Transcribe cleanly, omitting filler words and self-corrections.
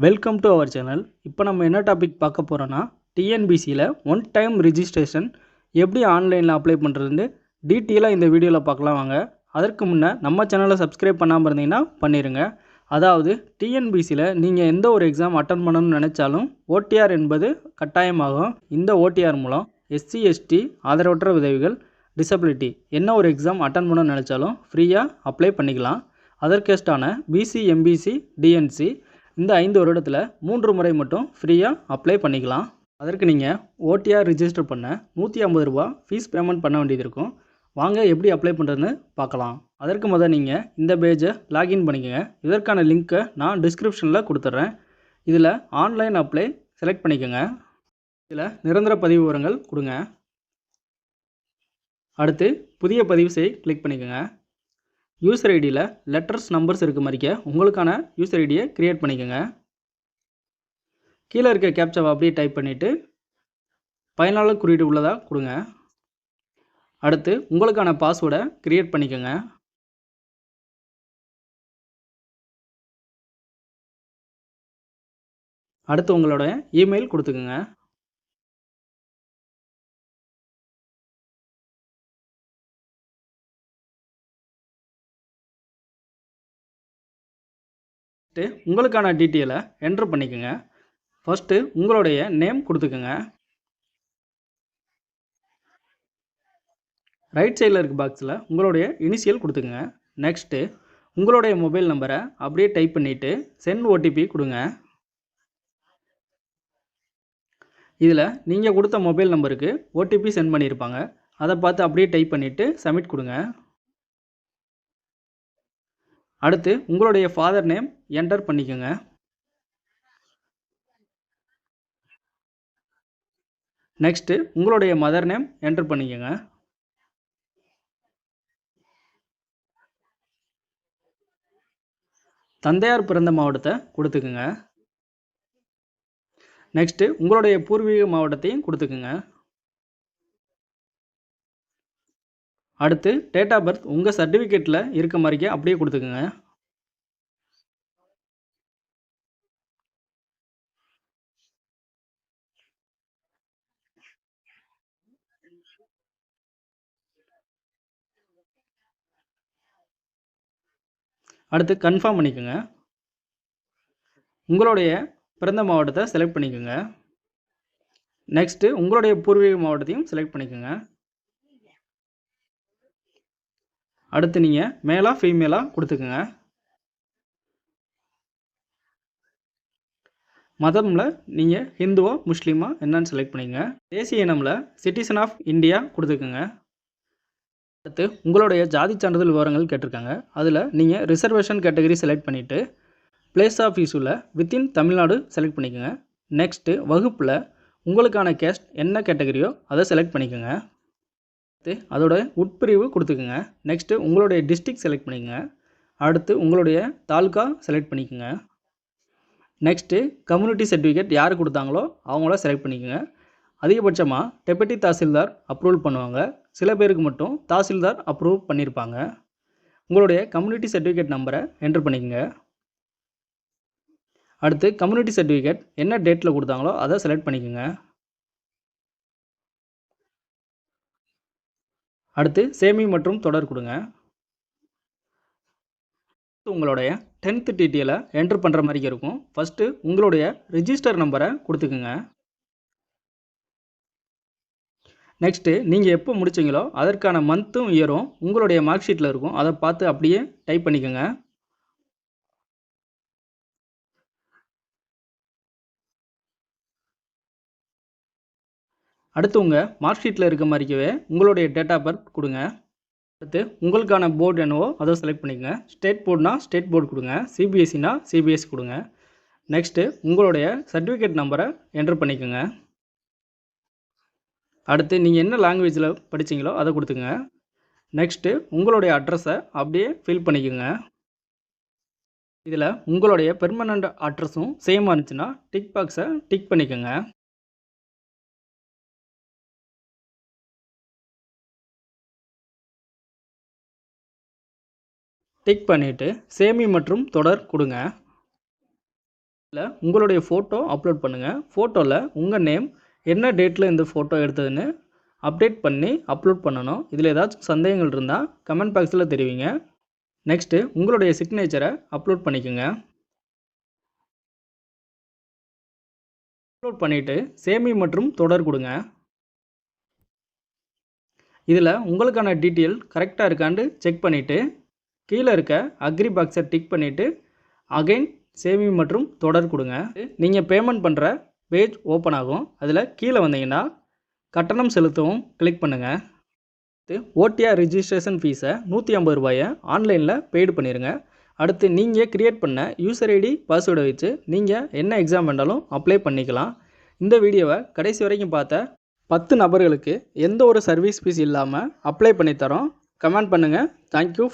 Welcome to our channel. இப்போ நம்ம என்ன டாபிக் பார்க்க போகிறோன்னா, டிஎன்பிசியில் ஒன் டைம் ரிஜிஸ்ட்ரேஷன் எப்படி ஆன்லைனில் அப்ளை பண்ணுறதுன்னு டீட்டெயிலாக இந்த வீடியோவில் பார்க்கலாம் வாங்க. அதற்கு முன்னே நம்ம சேனலை சப்ஸ்கிரைப் பண்ணாமல் இருந்தீங்கன்னா பண்ணிடுங்க. அதாவது டிஎன்பிசியில் நீங்கள் எந்த ஒரு எக்ஸாம் அட்டன் பண்ணணும்னு நினச்சாலும் ஓடிஆர் என்பது கட்டாயமாகும். இந்த ஓடிஆர் மூலம் எஸ்சி எஸ்டி ஆதரவற்ற விதவைகள் டிசபிலிட்டி என்ன ஒரு எக்ஸாம் அட்டன் பண்ணணும்னு நினச்சாலும் ஃப்ரீயாக அப்ளை பண்ணிக்கலாம். அதற்கேஸ்டான பிசி எம்பிசி டிஎன்சி இந்த 5 வருடத்தில் 3 முறை மட்டும் ஃப்ரீயாக அப்ளை பண்ணிக்கலாம். அதற்கு நீங்கள் ஓடிஆர் ரிஜிஸ்டர் பண்ண ₹150 ஃபீஸ் பேமெண்ட் பண்ண வேண்டியது இருக்கும். வாங்க எப்படி அப்ளை பண்ணுறதுன்னு பார்க்கலாம். அதற்கு முதல் நீங்கள் இந்த பேஜை லாகின் பண்ணிக்கோங்க. இதற்கான லிங்க்கை நான் டிஸ்கிரிப்ஷனில் கொடுத்துட்றேன். இதில் ஆன்லைன் அப்ளை செலக்ட் பண்ணிக்கோங்க. இதில் நிரந்தர பதிவு விவரங்கள் கொடுங்க. அடுத்து புதிய பதிவு செய் கிளிக் பண்ணிக்கோங்க. யூசர் ஐடியில் லெட்டர்ஸ் நம்பர்ஸ் இருக்க மாதிரிக்க உங்களுக்கான யூசர் ஐடியை க்ரியேட் பண்ணிக்கோங்க. கீழே இருக்க கேப்சாவை அப்படியே டைப் பண்ணிவிட்டு பயனாளர் குறியீடு உள்ளதாக கொடுங்க. அடுத்து உங்களுக்கான பாஸ்வேர்டை க்ரியேட் பண்ணிக்கோங்க. அடுத்து உங்களோட இமெயில் கொடுத்துக்குங்க. உங்களுக்கான டீட்டெயிலை என்ட்ரு பண்ணிக்கோங்க. ஃபஸ்ட்டு உங்களுடைய நேம் கொடுத்துக்குங்க. ரைட் சைடில் இருக்க பாக்ஸில் உங்களுடைய இனிஷியல் கொடுத்துக்குங்க. நெக்ஸ்ட்டு உங்களுடைய மொபைல் நம்பரை அப்படியே டைப் பண்ணிவிட்டு சென்ட் ஓடிபி கொடுங்க. இதில் நீங்கள் கொடுத்த மொபைல் நம்பருக்கு ஓடிபி சென்ட் பண்ணியிருப்பாங்க. அதை பார்த்து அப்படியே டைப் பண்ணிவிட்டு சப்மிட் கொடுங்க. அடுத்து உங்களுடைய ஃபாதர் நேம் என்டர் பண்ணிக்கோங்க. நெக்ஸ்ட்டு உங்களுடைய மதர் நேம் என்டர் பண்ணிக்கோங்க. தந்தையார் பிறந்த மாவட்டத்தை கொடுத்துக்குங்க. நெக்ஸ்ட்டு உங்களுடைய பூர்வீக மாவட்டத்தையும் கொடுத்துக்குங்க. அடுத்து டேட் ஆஃப் பர்த் உங்கள் சர்டிஃபிகேட்டில் இருக்க மாதிரிக்கே அப்படியே கொடுத்துக்குங்க. அடுத்து கன்ஃபார்ம் பண்ணிக்கோங்க. உங்களுடைய பிறந்த மாவட்டத்தை செலக்ட் பண்ணிக்கோங்க. நெக்ஸ்ட்டு உங்களுடைய பூர்வீக மாவட்டத்தையும் செலக்ட் பண்ணிக்கோங்க. அடுத்து நீங்கள் மேலா ஃபீமேலாக கொடுத்துக்குங்க. மதமில் நீங்கள் ஹிந்துவோ முஸ்லீமா என்னன்னு செலக்ட் பண்ணிக்கோங்க. தேசிய இனமில் சிட்டிசன் ஆஃப் இந்தியா கொடுத்துக்குங்க. அடுத்து உங்களுடைய ஜாதி சான்றிதழ் விவரங்கள் கேட்டிருக்காங்க. அதில் நீங்கள் ரிசர்வேஷன் கேட்டகரி செலக்ட் பண்ணிவிட்டு பிளேஸ் ஆஃப் யூஸில் வித்தின் தமிழ்நாடு செலக்ட் பண்ணிக்கோங்க. நெக்ஸ்ட்டு வகுப்பில் உங்களுக்கான கேஸ்ட் என்ன கேட்டகரியோ அதை செலக்ட் பண்ணிக்கோங்க. அடுத்து அதோட உட்பிரிவு கொடுத்துக்குங்க. நெக்ஸ்ட்டு உங்களுடைய டிஸ்ட்ரிக்ட் செலக்ட் பண்ணிக்கோங்க. அடுத்து உங்களுடைய தாலுக்கா செலக்ட் பண்ணிக்கோங்க. நெக்ஸ்ட்டு கம்யூனிட்டி சர்டிஃபிகேட் யார் கொடுத்தாங்களோ அவங்கள செலக்ட் பண்ணிக்கோங்க. அதிகபட்சமாக டெபுட்டி தாசில்தார் அப்ரூவல் பண்ணுவாங்க. சில பேருக்கு மட்டும் தாசில்தார் அப்ரூவ் பண்ணியிருப்பாங்க. உங்களுடைய கம்யூனிட்டி சர்டிஃபிகேட் நம்பரை என்ட்ரு பண்ணிக்கோங்க. அடுத்து கம்யூனிட்டி சர்டிஃபிகேட் என்ன டேட்டில் கொடுத்தாங்களோ அதை செலக்ட் பண்ணிக்கோங்க. அடுத்து சேமி மற்றும் தொடர் கொடுங்க. உங்களுடைய 10th டீட்டெயிலை என்ட்ரு பண்ணுற மாதிரி இருக்கும். ஃபஸ்ட்டு உங்களுடைய ரிஜிஸ்டர் நம்பரை கொடுத்துக்குங்க. நெக்ஸ்ட்டு நீங்கள் எப்போ முடிச்சிங்களோ அதற்கான மந்த்தும் இயரும் உங்களுடைய மார்க் ஷீட்டில் இருக்கும். அதை பார்த்து அப்படியே டைப் பண்ணிக்கோங்க. அடுத்து உங்கள் மார்க் ஷீட்டில் இருக்க மாதிரிக்கவே உங்களுடைய டேட் ஆஃப் பர்த் கொடுங்க. அடுத்து உங்களுக்கான போர்டு என்னவோ அதை செலக்ட் பண்ணிக்கோங்க. ஸ்டேட் போர்டுனா ஸ்டேட் போர்டு கொடுங்க. சிபிஎஸ்சினா சிபிஎஸ்சி கொடுங்க. நெக்ஸ்ட்டு உங்களுடைய சர்டிஃபிகேட் நம்பரை என்ட்ரு பண்ணிக்கோங்க. அடுத்து நீங்கள் என்ன லாங்குவேஜில் படிச்சிங்களோ அதை கொடுத்துங்க. நெக்ஸ்ட்டு உங்களுடைய அட்ரஸை அப்படியே ஃபில் பண்ணிக்கோங்க. இதில் உங்களுடைய பெர்மனண்ட் அட்ரஸும் சேமாக இருந்துச்சுன்னா டிக் பாக்ஸை டிக் பண்ணிக்கோங்க. டிக் பண்ணிவிட்டு சேமி மற்றும் தொடர் கொடுங்க. இல்லை உங்களுடைய ஃபோட்டோ அப்லோட் பண்ணுங்கள். ஃபோட்டோவில் உங்கள் நேம் என்ன டேட்டில் இந்த ஃபோட்டோ எடுத்ததுன்னு அப்டேட் பண்ணி அப்லோட் பண்ணணும். இதில் ஏதாச்சும் சந்தேகங்கள் இருந்தால் கமெண்ட் பாக்ஸில் தெரிவிங்க. நெக்ஸ்ட்டு உங்களுடைய சிக்னேச்சரை அப்லோட் பண்ணிக்கோங்க. அப்லோட் பண்ணிவிட்டு சேமி மற்றும் தொடர் கொடுங்க. இதில் உங்களுக்கான டீட்டெயில் கரெக்டாக இருக்கான்னு செக் பண்ணிவிட்டு கீழே இருக்க அக்ரி பாக்ஸை டிக் பண்ணிவிட்டு அகைன் சேமி மற்றும் தொடர் கொடுங்க. நீங்கள் பேமெண்ட் பண்ணுற பேஜ் ஓப்பன் ஆகும். அதில் கீழே வந்தீங்கன்னா கட்டணம் செலுத்தவும் கிளிக் பண்ணுங்கள். ஓடிஆர் ரிஜிஸ்ட்ரேஷன் ஃபீஸை 150 ரூபாயை ஆன்லைனில் பெய்டு பண்ணிடுங்க. அடுத்து நீங்கள் க்ரியேட் பண்ண யூசர் ஐடி பாஸ்வேர்டை வச்சு நீங்கள் என்ன எக்ஸாம் வேண்டாலும் அப்ளை பண்ணிக்கலாம். இந்த வீடியோவை கடைசி வரைக்கும் பார்த்த 10 நபர்களுக்கு எந்த ஒரு சர்வீஸ் ஃபீஸ் இல்லாமல் அப்ளை பண்ணித்தரோம். கமெண்ட் பண்ணுங்கள். தேங்க்யூ.